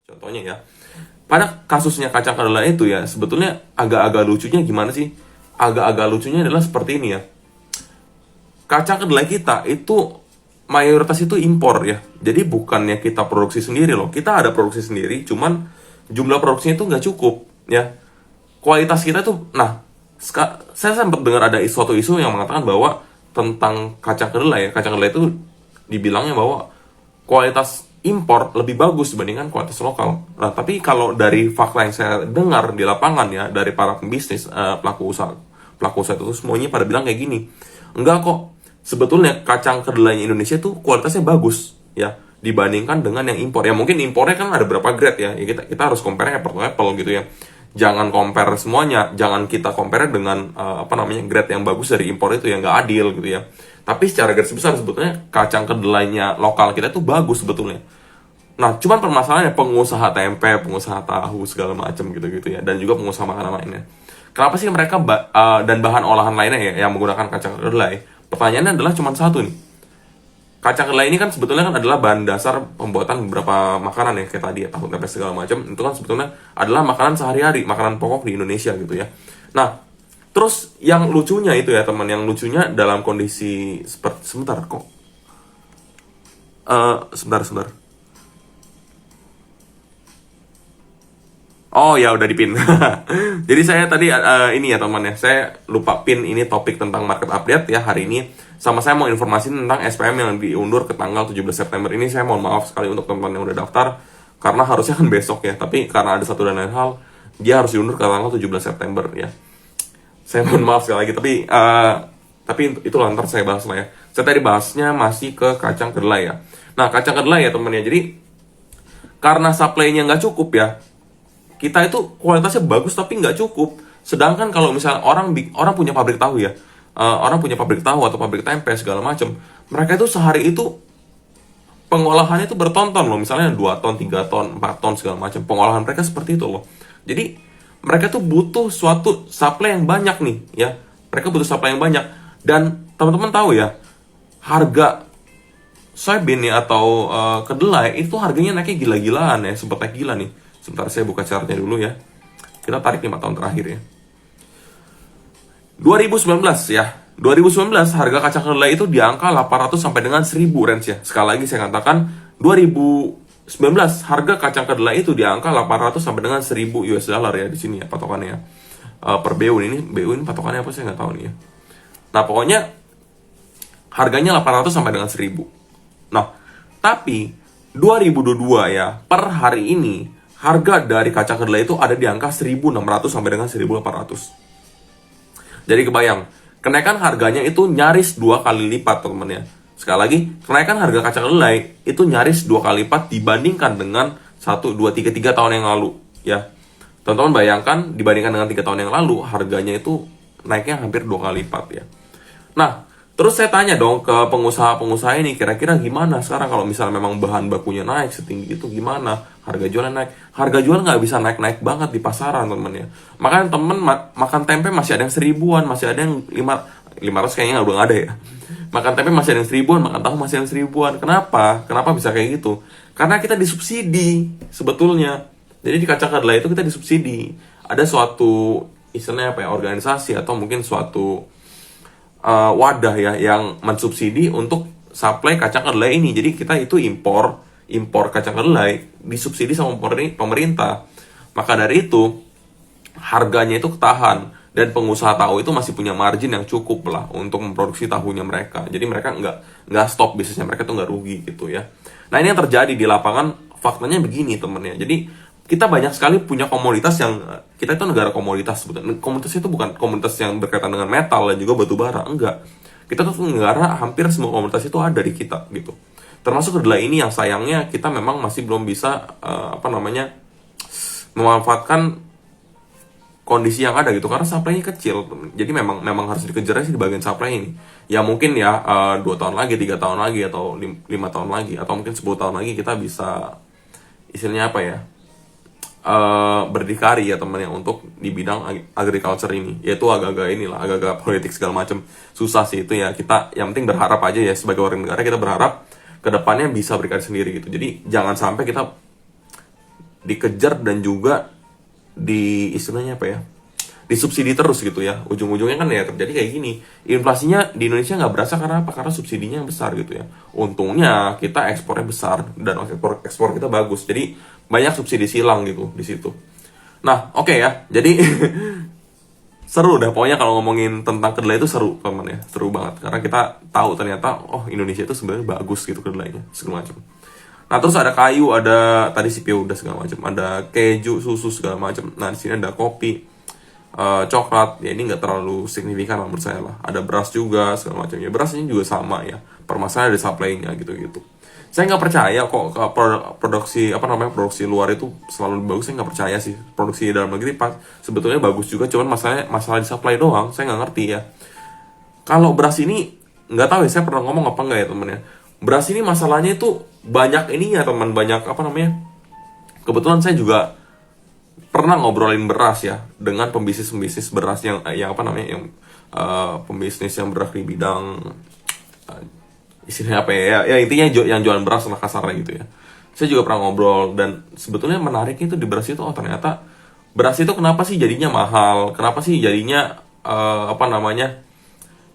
Contohnya ya, pada kasusnya kacang kedelai itu ya, sebetulnya agak-agak lucunya gimana sih? Agak-agak lucunya adalah seperti ini ya. Kacang kedelai kita itu mayoritas itu impor ya. Jadi bukannya kita produksi sendiri loh. Kita ada produksi sendiri, cuman jumlah produksinya itu nggak cukup ya. Kualitas kita tuh, nah, saya sempat dengar ada suatu isu yang mengatakan bahwa tentang kacang kedelai ya. Kacang kedelai itu dibilangnya bahwa kualitas impor lebih bagus dibandingkan kualitas lokal. Nah, tapi kalau dari fakta yang saya dengar di lapangan ya, dari para pembisnis, pelaku usaha itu semuanya pada bilang kayak gini, enggak kok, sebetulnya kacang kedelai Indonesia tuh kualitasnya bagus ya dibandingkan dengan yang impor. Ya mungkin impornya kan ada berapa grade ya, kita harus compare apple to apple gitu ya. Jangan compare semuanya, jangan kita compare dengan grade yang bagus dari impor itu yang nggak adil gitu ya. Tapi secara garis besar sebetulnya kacang kedelainya lokal kita itu bagus sebetulnya. Nah, cuman permasalahannya pengusaha tempe, pengusaha tahu segala macam gitu-gitu ya, dan juga pengusaha makanan lainnya. Kenapa sih mereka dan bahan olahan lainnya ya yang menggunakan kacang kedelai? Pertanyaannya adalah cuma satu nih. Kacang kedelai ini kan sebetulnya kan adalah bahan dasar pembuatan beberapa makanan ya, kayak tadi ya, tahu tempe segala macam. Itu kan sebetulnya adalah makanan sehari-hari, makanan pokok di Indonesia gitu ya. Nah, terus yang lucunya itu ya teman, yang lucunya dalam kondisi seperti sebentar kok. Sebentar. Oh ya udah dipin. Jadi saya tadi ini ya teman ya, saya lupa pin ini topik tentang market update ya hari ini. Sama saya mau informasi tentang SPM yang diundur ke tanggal 17 September ini. Saya mohon maaf sekali untuk teman-teman yang udah daftar karena harusnya kan besok ya, tapi karena ada satu dan lain hal dia harus diundur ke tanggal 17 September ya. Saya mohon maaf sekali lagi, tapi itu lantar saya bahas lah ya. Saya tadi bahasnya masih ke kacang kedelai ya. Nah, kacang kedelai ya teman ya. Jadi karena supply-nya nggak cukup ya, kita itu kualitasnya bagus tapi nggak cukup. Sedangkan kalau misalnya orang punya pabrik tahu ya, orang punya pabrik tahu atau pabrik tempe segala macam, mereka itu sehari itu pengolahannya itu bertonton loh, misalnya 2 ton, 3 ton, 4 ton segala macam. Pengolahan mereka seperti itu loh. Jadi mereka tuh butuh suatu supply yang banyak nih ya. Mereka butuh supply yang banyak, dan teman-teman tahu ya, harga soybean ya atau kedelai itu harganya naiknya gila-gilaan ya, sempat naik gila nih. Sebentar saya buka chartnya dulu ya. Kita tarik 5 tahun terakhir ya. 2019 ya. 2019 harga kacang kedelai itu di angka 800 sampai dengan 1000 range ya. Sekali lagi saya katakan 2019 harga kacang kedelai itu di angka 800 sampai dengan 1000 US dollar ya di sini ya patokannya ya. Per BU ini patokannya apa saya nggak tahu nih ya. Nah, pokoknya harganya 800 sampai dengan 1000. Nah, tapi 2022 ya, per hari ini harga dari kacang kedelai itu ada di angka 1600 sampai dengan 1800. Jadi kebayang, kenaikan harganya itu nyaris 2 kali lipat teman-teman ya. Sekali lagi, kenaikan harga kacang kedelai itu nyaris 2 kali lipat dibandingkan dengan 1, 2, 3 tahun yang lalu ya. Teman-teman bayangkan, dibandingkan dengan 3 tahun yang lalu, harganya itu naiknya hampir 2 kali lipat ya. Nah, terus saya tanya dong ke pengusaha-pengusaha ini, kira-kira gimana sekarang kalau misalnya memang bahan bakunya naik setinggi itu, gimana harga jualnya naik? Harga jual nggak bisa naik-naik banget di pasaran temen ya. Makanya temen makan tempe masih ada yang 1000-an, masih ada yang 500 kayaknya udah nggak ada ya. Makan tempe masih ada yang 1000-an, makan tahu masih ada yang 1000-an. Kenapa bisa kayak gitu? Karena kita disubsidi sebetulnya. Jadi di kacang kedelai itu kita disubsidi. Ada suatu istilahnya apa ya, organisasi atau mungkin suatu wadah ya yang mensubsidi untuk supply kacang kedelai ini. Jadi kita itu impor kacang kedelai disubsidi sama pemerintah. Maka dari itu harganya itu ketahan, dan pengusaha tahu itu masih punya margin yang cukup lah untuk memproduksi tahunya mereka. Jadi mereka nggak stop bisnisnya, mereka tuh nggak rugi gitu ya. Nah, ini yang terjadi di lapangan, faktanya begini temennya. Jadi kita banyak sekali punya komoditas yang, kita itu negara komoditas sebetulnya. Komoditas itu bukan komoditas yang berkaitan dengan metal dan juga batu bara, enggak. Kita tuh negara hampir semua komoditas itu ada di kita gitu. Termasuk kedelai ini yang sayangnya kita memang masih belum bisa memanfaatkan kondisi yang ada gitu, karena supply-nya kecil. Jadi memang harus dikejar sih di bagian supply ini. Ya mungkin ya 2 tahun lagi, 3 tahun lagi, atau 5 tahun lagi, atau mungkin 10 tahun lagi kita bisa istilahnya apa ya, berdikari ya teman ya untuk di bidang agriculture ini. Yaitu agak-agak politik segala macam. Susah sih itu ya. Kita yang penting berharap aja ya, sebagai warga negara kita berharap kedepannya bisa berdikari sendiri gitu. Jadi jangan sampai kita dikejar dan juga istilahnya apa ya, disubsidi terus gitu ya. Ujung-ujungnya kan ya terjadi kayak gini. Inflasinya di Indonesia nggak berasa karena apa? Karena subsidinya yang besar gitu ya. Untungnya kita ekspornya besar dan ekspor kita bagus. Jadi banyak subsidi silang gitu di situ. Nah, oke ya. Jadi seru dah pokoknya kalau ngomongin tentang kedelai itu seru teman ya. Seru banget karena kita tahu ternyata Indonesia itu sebenarnya bagus gitu kedelainya segala macam. Nah, terus ada kayu, ada tadi CPU udah segala macam, ada keju, susu segala macam. Nah, di sini ada kopi, coklat. Ya ini nggak terlalu signifikan lah menurut saya lah. Ada beras juga segala macam. Ya beras ini juga sama ya. Permasalahan ada supply-nya gitu-gitu. Saya nggak percaya kok produksi luar itu selalu bagus. Saya nggak percaya sih. Produksi dalam negeri sebetulnya bagus juga, cuman masalah di supply doang. Saya nggak ngerti ya. Kalau beras ini nggak tahu ya, saya pernah ngomong apa enggak ya temen ya. Beras ini masalahnya itu banyak ininya teman, banyak kebetulan saya juga pernah ngobrolin beras ya dengan pembisnis beras yang pembisnis yang bergerak di bidang istilahnya apa ya intinya yang jualan beras lah kasarnya gitu ya. Saya juga pernah ngobrol dan sebetulnya menariknya itu di beras itu ternyata beras itu kenapa sih jadinya mahal, kenapa sih jadinya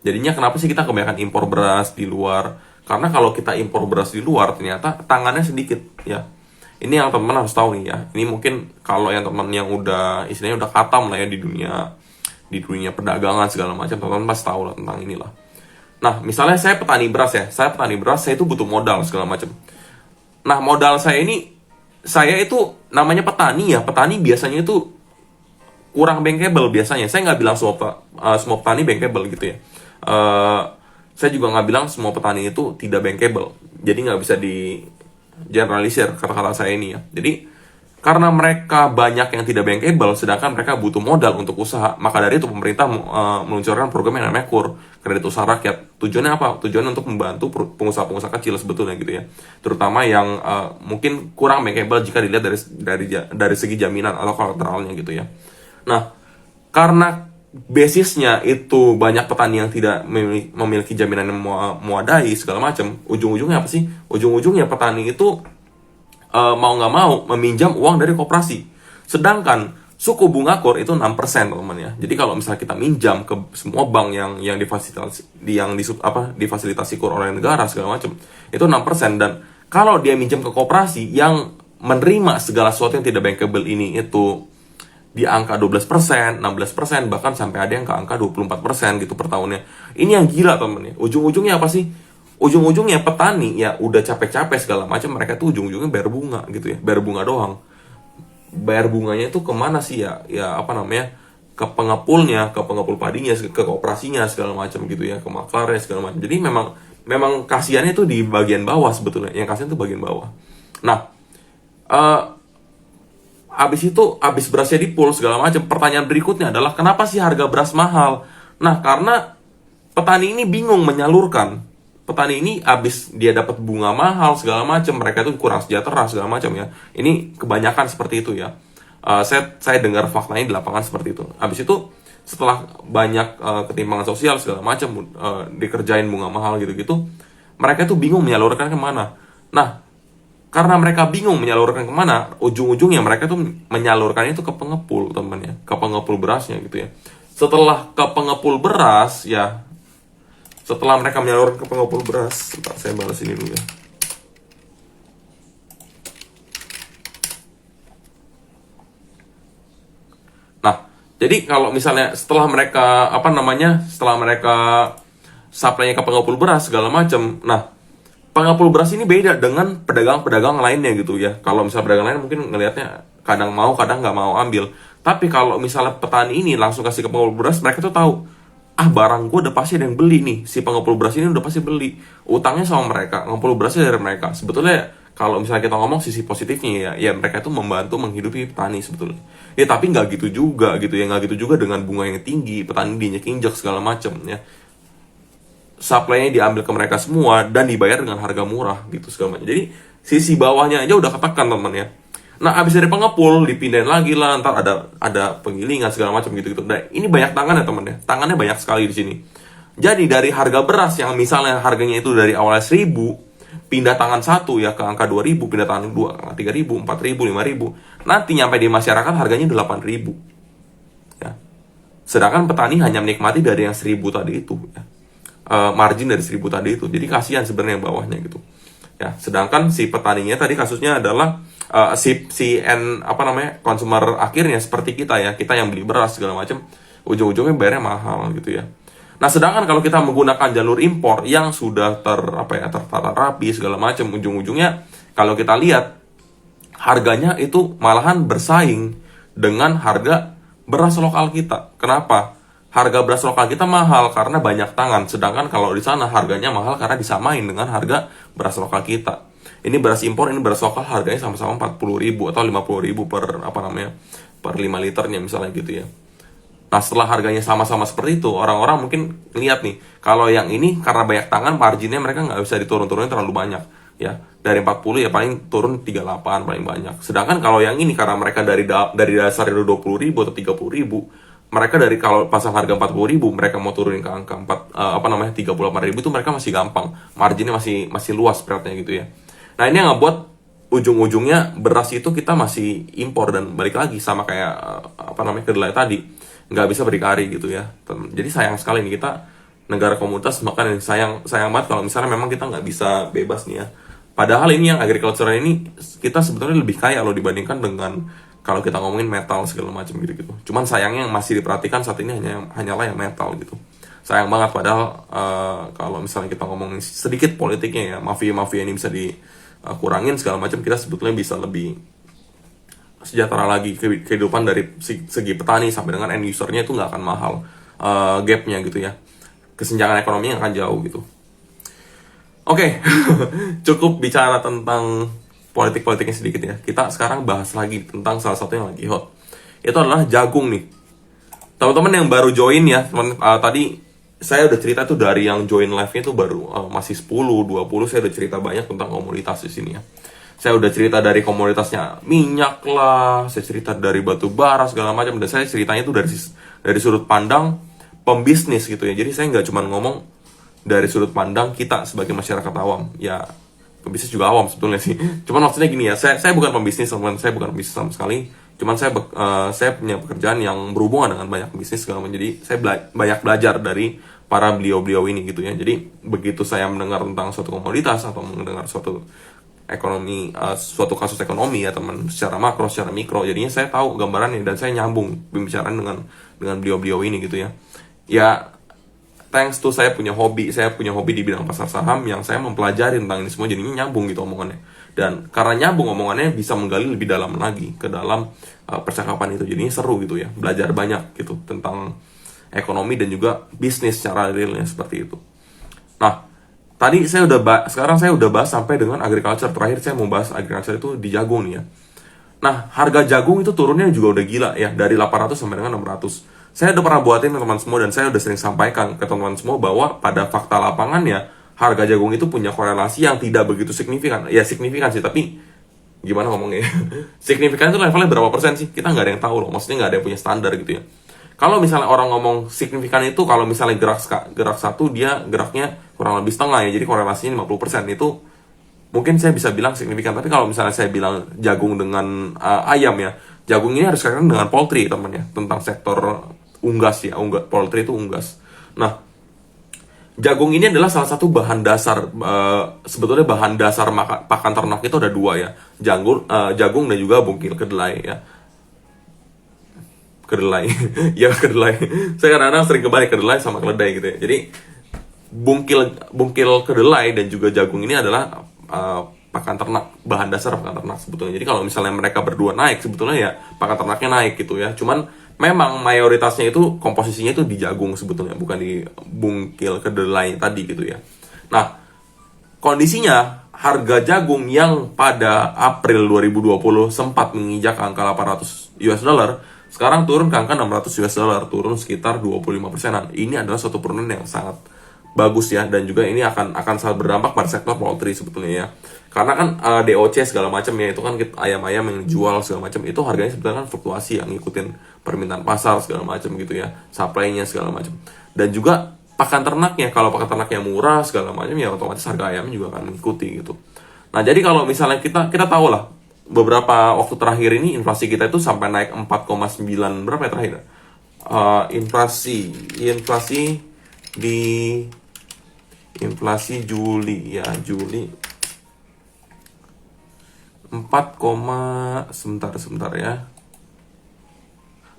jadinya kenapa sih kita kebanyakan impor beras di luar. Karena kalau kita impor beras di luar ternyata tangannya sedikit ya. Ini yang teman-teman harus tahu nih ya. Ini mungkin kalau yang teman yang istilahnya udah katam lah ya di dunia perdagangan segala macam, teman-teman pasti tahu lah tentang inilah. Nah, misalnya saya petani beras ya. Saya itu butuh modal segala macam. Nah, modal saya itu namanya petani ya. Petani biasanya itu kurang bankable biasanya. Saya nggak bilang semua petani bankable gitu ya. Saya juga nggak bilang semua petani itu tidak bankable. Jadi nggak bisa di generalisir kata-kata saya ini ya. Jadi karena mereka banyak yang tidak bankable, sedangkan mereka butuh modal untuk usaha, maka dari itu pemerintah meluncurkan program yang namanya KUR, kredit usaha rakyat. Tujuannya apa? Tujuannya untuk membantu pengusaha-pengusaha kecil sebetulnya gitu ya. Terutama yang mungkin kurang bankable jika dilihat dari segi jaminan atau kolateralnya gitu ya. Nah, karena basisnya itu banyak petani yang tidak memiliki jaminan yang memadai segala macam, ujung-ujungnya apa sih? Ujung-ujungnya petani itu mau nggak mau meminjam uang dari koperasi. Sedangkan suku bunga KUR itu 6% teman ya. Jadi kalau misalnya kita minjam ke semua bank yang difasilitasi KUR oleh negara segala macam, itu 6%. Dan kalau dia minjam ke koperasi yang menerima segala sesuatu yang tidak bankable ini itu di angka 12%, 16%, bahkan sampai ada yang ke angka 24% gitu per tahunnya. Ini yang gila temen ya. Ujung-ujungnya apa sih? Ujung-ujungnya petani ya udah capek-capek segala macam, mereka tuh ujung-ujungnya bayar bunga gitu ya. Bayar bunga doang. Bayar bunganya itu kemana sih ya? Ya ke pengepulnya, ke pengepul padinya, ke kooperasinya segala macam gitu ya, ke maklarnya segala macam. Jadi memang kasihannya tuh di bagian bawah sebetulnya. Yang kasihan tuh bagian bawah. Nah, habis berasnya di pool segala macam. Pertanyaan berikutnya adalah kenapa sih harga beras mahal? Nah, karena petani ini bingung menyalurkan. Petani ini habis dia dapat bunga mahal segala macam, mereka itu kurang sejahtera segala macam ya. Ini kebanyakan seperti itu ya. Saya dengar faktanya di lapangan seperti itu. Habis itu setelah banyak ketimpangan sosial segala macam, dikerjain bunga mahal gitu-gitu, mereka tuh bingung menyalurkan kemana. Nah, karena mereka bingung menyalurkan kemana, ujung-ujungnya mereka tuh menyalurkan itu ke pengepul teman-teman ya, ke pengepul berasnya gitu ya. Setelah ke pengepul beras ya, setelah mereka menyalurkan ke pengepul beras, sebentar saya balas ini dulu ya. Nah, jadi kalau misalnya setelah mereka supply-nya ke pengepul beras segala macam, nah pengepul beras ini beda dengan pedagang-pedagang lainnya gitu ya. Kalau misalnya pedagang lain mungkin ngelihatnya kadang mau, kadang nggak mau ambil. Tapi kalau misalnya petani ini langsung kasih ke pengepul beras, mereka tuh tahu, barang gue udah pasti ada yang beli nih. Si pengepul beras ini udah pasti beli. Utangnya sama mereka, pengepul berasnya dari mereka. Sebetulnya kalau misalnya kita ngomong sisi positifnya ya mereka itu membantu menghidupi petani sebetulnya. Ya tapi nggak gitu juga gitu ya, nggak gitu juga dengan bunga yang tinggi, petani diinjek-injek segala macam ya. Supply-nya diambil ke mereka semua dan dibayar dengan harga murah gitu segala macam. Jadi sisi bawahnya aja udah ketekan teman ya. Nah, habis dari pengepul dipindahin lagi lah, ntar ada penggilingan segala macam gitu-gitu. Nah, ini banyak tangan ya teman ya. Tangannya banyak sekali di sini. Jadi dari harga beras yang misalnya harganya itu dari awalnya 1.000, pindah tangan 1 ya ke angka 2.000, pindah tangan 2 ke 3.000, 4.000, 5.000. nanti nyampe di masyarakat harganya 8.000 ya. Sedangkan petani hanya menikmati dari yang 1.000 tadi itu ya. Margin dari 1.000 tadi itu. Jadi kasihan sebenarnya yang bawahnya gitu. Ya, sedangkan si petaninya tadi kasusnya adalah konsumer akhirnya seperti kita ya, kita yang beli beras segala macam, ujung-ujungnya bayarnya mahal gitu ya. Nah, sedangkan kalau kita menggunakan jalur impor yang sudah tertata rapi segala macam, ujung-ujungnya kalau kita lihat harganya itu malahan bersaing dengan harga beras lokal kita. Kenapa? Harga beras lokal kita mahal karena banyak tangan, sedangkan kalau di sana harganya mahal karena disamain dengan harga beras lokal kita. Ini beras impor, ini beras lokal harganya sama-sama 40.000 atau 50.000 per 5 liternya misalnya gitu ya. Nah, setelah harganya sama-sama seperti itu, orang-orang mungkin lihat nih, kalau yang ini karena banyak tangan, marginnya mereka nggak bisa diturun-turunin terlalu banyak ya. Dari 40 ya paling turun 38 paling banyak. Sedangkan kalau yang ini karena mereka dari dasar itu 20.000 atau 30.000, mereka dari kalau pasang harga 40.000, mereka mau turunin ke angka 38.000 itu mereka masih gampang, marginnya masih luas beratnya gitu ya. Nah, ini yang ngebuat ujung-ujungnya beras itu kita masih impor, dan balik lagi sama kayak kedelai tadi, nggak bisa berdikari gitu ya. Jadi sayang sekali nih, kita negara komunitas, makanya sayang banget kalau misalnya memang kita nggak bisa bebas nih ya. Padahal ini yang agriculture ini kita sebetulnya lebih kaya loh dibandingkan dengan kalau kita ngomongin metal segala macam gitu-gitu. Cuman sayangnya yang masih diperhatikan saat ini hanyalah yang metal gitu. Sayang banget, padahal kalau misalnya kita ngomongin sedikit politiknya ya, mafia-mafia ini bisa dikurangin segala macam, kita sebetulnya bisa lebih sejahtera lagi. Kehidupan dari segi petani sampai dengan end usernya itu nggak akan mahal, gapnya gitu ya, kesenjangan ekonomi yang akan jauh gitu. Oke. Cukup bicara tentang politik-politiknya sedikit ya. Kita sekarang bahas lagi tentang salah satu yang lagi hot. Itu adalah jagung nih. Teman-teman yang baru join ya, tadi saya udah cerita tuh dari yang join live-nya tuh baru masih 10-20, saya udah cerita banyak tentang komoditas di sini ya. Saya udah cerita dari komoditasnya minyak lah, saya cerita dari batu bara segala macam, dan saya ceritanya tuh dari sudut pandang pembisnis gitu ya. Jadi saya nggak cuma ngomong dari sudut pandang kita sebagai masyarakat awam ya. Pembisnis juga awam sebetulnya sih. Cuman maksudnya gini ya, saya bukan pembisnis, teman-teman. Saya bukan pembisnis sama sekali. Cuman saya punya pekerjaan yang berhubungan dengan banyak bisnis segala macam. Jadi saya banyak belajar dari para beliau-beliau ini gitu ya. Jadi begitu saya mendengar tentang suatu komoditas atau mendengar suatu ekonomi, suatu kasus ekonomi ya teman, secara makro, secara mikro, jadinya saya tahu gambarannya dan saya nyambung pembicaraan dengan beliau-beliau ini gitu ya. Ya, thanks to saya punya hobi di bidang pasar saham yang saya mempelajari tentang ini semua, jadinya nyambung gitu omongannya. Dan karena nyambung omongannya, bisa menggali lebih dalam lagi ke dalam percakapan itu, jadinya seru gitu ya, belajar banyak gitu tentang ekonomi dan juga bisnis secara realnya seperti itu. Nah, tadi sekarang saya udah bahas sampai dengan agriculture. Terakhir saya mau bahas agriculture itu di jagung nih ya. Nah, harga jagung itu turunnya juga udah gila ya, dari 800 sampai dengan 600. Saya udah pernah buatin teman-teman semua, dan saya udah sering sampaikan ke teman-teman semua bahwa pada fakta lapangannya harga jagung itu punya korelasi yang tidak begitu signifikan. Ya signifikan sih, tapi gimana ngomongnya? Signifikan itu levelnya berapa persen sih? Kita nggak ada yang tahu loh. Maksudnya nggak ada yang punya standar gitu ya. Kalau misalnya orang ngomong signifikan itu, kalau misalnya gerak satu dia geraknya kurang lebih setengah ya, jadi korelasinya 50%, itu mungkin saya bisa bilang signifikan. Tapi kalau misalnya saya bilang jagung dengan ayam ya, jagung ini harus kaitan dengan poultry teman ya, tentang sektor unggas ya, poultry itu unggas. Nah, jagung ini adalah salah satu bahan dasar, sebetulnya bahan dasar pakan ternak itu ada dua ya, jagung dan juga bungkil kedelai ya. Kedelai, ya kedelai. Saya kadang-kadang sering kebalik kedelai sama keledai gitu ya. Jadi bungkil kedelai dan juga jagung ini adalah pakan ternak, bahan dasar pakan ternak sebetulnya. Jadi kalau misalnya mereka berdua naik, sebetulnya ya pakan ternaknya naik gitu ya. Cuman memang mayoritasnya itu komposisinya itu di jagung sebetulnya, bukan di bungkil kedelai tadi gitu ya. Nah, kondisinya harga jagung yang pada April 2020 sempat menginjak angka 800 US dollar, sekarang turun ke angka 600 US dollar, turun sekitar 25%-an. Ini adalah suatu penurunan yang sangat bagus ya, dan juga ini akan sangat berdampak pada sektor poultry sebetulnya ya. Karena kan DOC segala macam ya, itu kan ayam-ayam yang jual segala macam itu harganya sebetulnya kan fluktuasi yang ngikutin permintaan pasar segala macam gitu ya, supply-nya segala macam. Dan juga pakan ternaknya, kalau pakan ternaknya murah segala macam ya otomatis harga ayamnya juga akan mengikuti gitu. Nah, jadi kalau misalnya kita tahu lah, beberapa waktu terakhir ini inflasi kita itu sampai naik 4,9 berapa ya terakhir? Inflasi Juli ya, Juli 4, sebentar ya.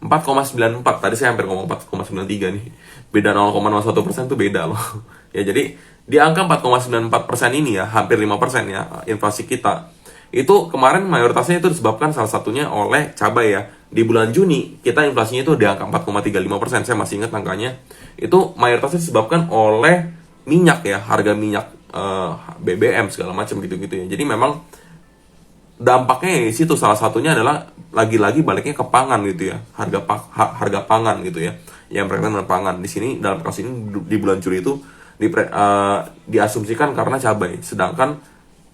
4,94, tadi saya hampir ngomong 4,93 nih. Beda 0,01% tuh beda loh. Ya jadi di angka 4,94% ini ya, hampir 5% ya inflasi kita. Itu kemarin mayoritasnya itu disebabkan salah satunya oleh cabai ya. Di bulan Juni kita inflasinya itu di angka 4,35%. Saya masih ingat angkanya. Itu mayoritasnya disebabkan oleh minyak ya, harga minyak BBM segala macam gitu-gitu ya. Jadi memang dampaknya di situ, salah satunya adalah lagi-lagi baliknya ke pangan gitu ya, harga pangan gitu ya, yang berkaitan dengan pangan. Di sini dalam kasus ini di bulan Juli itu diasumsikan karena cabai, sedangkan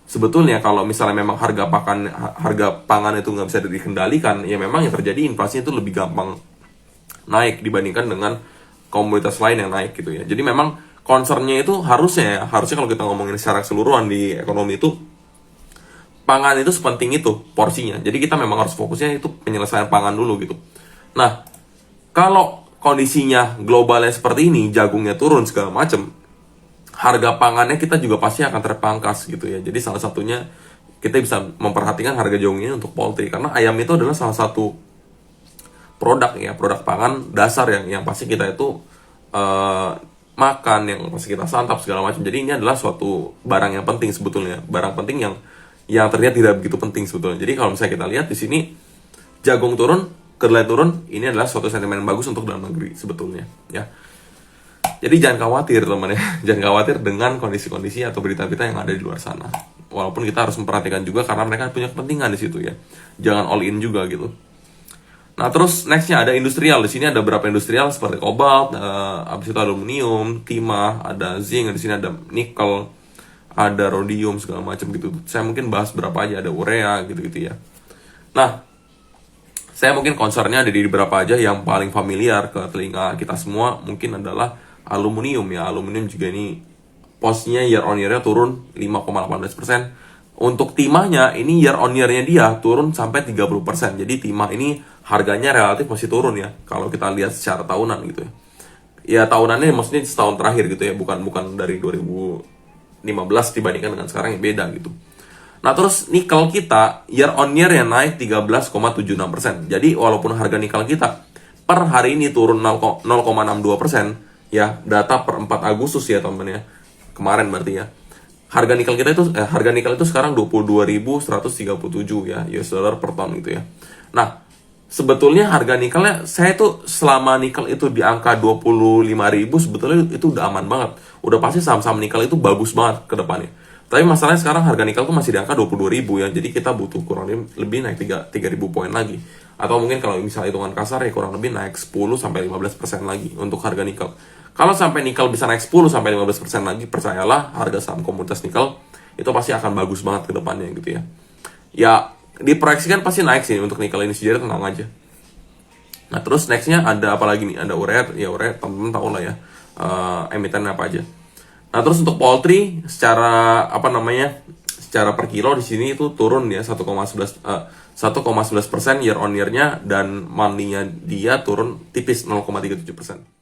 sebetulnya kalau misalnya memang harga pangan itu nggak bisa dikendalikan, ya memang yang terjadi inflasi itu lebih gampang naik dibandingkan dengan komoditas lain yang naik gitu ya. Jadi memang concernnya itu harusnya kalau kita ngomongin secara keseluruhan di ekonomi itu, pangan itu sepenting itu porsinya. Jadi kita memang harus fokusnya itu penyelesaian pangan dulu gitu. Nah, kalau kondisinya globalnya seperti ini, jagungnya turun segala macam, harga pangannya kita juga pasti akan terpangkas gitu ya. Jadi salah satunya kita bisa memperhatikan harga jagung ini untuk poultry, karena ayam itu adalah salah satu produk pangan dasar yang pasti kita itu makan, yang pasti kita santap segala macam. Jadi ini adalah suatu barang yang penting sebetulnya, barang penting yang terlihat tidak begitu penting sebetulnya. Jadi kalau misalnya kita lihat di sini jagung turun, kedelai turun, ini adalah suatu sentimen yang bagus untuk dalam negeri sebetulnya ya. Jadi jangan khawatir teman ya, jangan khawatir dengan kondisi-kondisi atau berita-berita yang ada di luar sana. Walaupun kita harus memperhatikan juga karena mereka punya kepentingan di situ ya. Jangan all in juga gitu. Nah terus nextnya ada industrial. Di sini ada beberapa industrial seperti kobalt, habis itu aluminium, timah, ada zinc, di sini ada nikel, ada rhodium segala macam gitu. Saya mungkin bahas berapa aja, ada urea gitu-gitu ya. Nah, saya mungkin concernnya ada di beberapa aja yang paling familiar ke telinga kita semua mungkin adalah aluminium ya. Aluminium juga ini posnya year on year-nya turun 5,18%. Untuk timahnya ini year on year-nya dia turun sampai 30%. Jadi timah ini harganya relatif masih turun ya kalau kita lihat secara tahunan gitu ya. Ya tahunannya maksudnya setahun terakhir gitu ya, bukan dari 2015 dibandingkan dengan sekarang yang beda gitu. Nah terus nikel kita year on year yang naik 13,76%. Jadi walaupun harga nikel kita per hari ini turun 0,62% ya, data per 4 Agustus ya teman ya, kemarin berarti ya. Harga nikel itu sekarang 22.137 ya US dollar per ton gitu ya. Nah sebetulnya harga nikelnya, saya tuh selama nikel itu di angka 25.000 sebetulnya itu udah aman banget. Udah pasti saham-saham nikel itu bagus banget ke depannya. Tapi masalahnya sekarang harga nikel tuh masih di angka 22.000 ya. Jadi kita butuh kurang lebih naik 3.000 poin lagi. Atau mungkin kalau misalnya hitungan kasar ya kurang lebih naik 10-15% lagi untuk harga nikel. Kalau sampai nikel bisa naik 10-15% lagi, percayalah harga saham komoditas nikel itu pasti akan bagus banget ke depannya gitu ya. Ya diproyeksikan pasti naik sih untuk nikel ini, jadi tenang aja. Nah terus nextnya ada apa lagi nih? Ada urea, ya urea teman-teman tahu lah ya, emiten apa aja. Nah terus untuk poultry secara secara per kilo di sini itu turun ya 1,11% year on year-nya, dan monthly-nya dia turun tipis 0,37%.